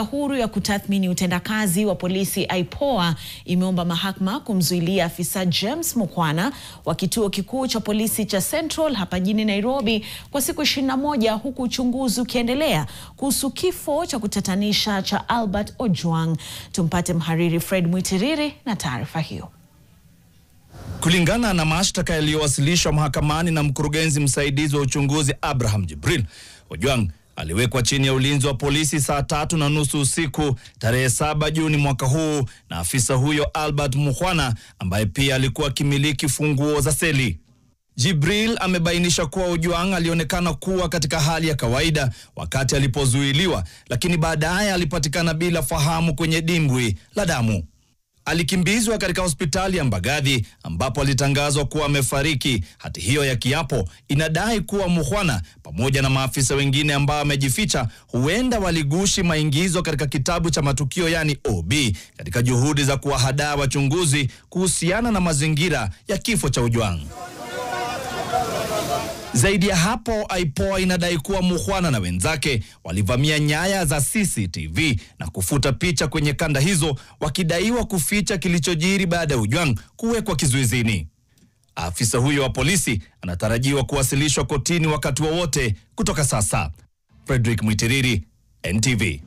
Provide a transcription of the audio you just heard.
huru ya kutathmini utendakazi wa polisi IPOA imeomba mahakama kumzuilia afisa James Mukhwana wa kituo kikuu cha polisi cha Central hapa jijini Nairobi kwa siku 21 huku uchunguzi ukiendelea kuhusu kifo cha kutatanisha cha Albert Ojwang. Tumpate mhariri Fred Mwitiriri na taarifa hiyo. Kulingana na mashtaka yaliyowasilishwa mahakamani na mkurugenzi msaidizi wa uchunguzi Abraham Jibril, Ojwang aliwekwa chini ya ulinzi wa polisi saa 3:30 usiku tarehe 7 Juni mwaka huu na afisa huyo Albert Mukhwana ambaye pia alikuwa akimiliki funguo za seli. Jibril amebainisha kuwa Ojwang alionekana kuwa katika hali ya kawaida wakati alipozuiliwa, lakini baadaye alipatikana bila fahamu kwenye dimbwi la damu. Alikimbizwa katika hospitali ya Mbagathi ambapo alitangazwa kuwa amefariki. Hati hiyo ya kiapo inadai kuwa Mukhwana pamoja na maafisa wengine ambao wamejificha huenda waligushi maingizo katika kitabu cha matukio yani OB katika juhudi za kuwahadaa wachunguzi kuhusiana na mazingira ya kifo cha Ojwang. Zaidi ya hapo, IPOA inadai kuwa Mukhwana na wenzake walivamia nyaya za CCTV na kufuta picha kwenye kanda hizo wakidaiwa kuficha kilichojiri baada ya Ojwang kuwekwa kizuizini. Afisa huyo wa polisi anatarajiwa kuwasilishwa kotini wakati wowote kutoka sasa. Frederick Mwitiriri, NTV.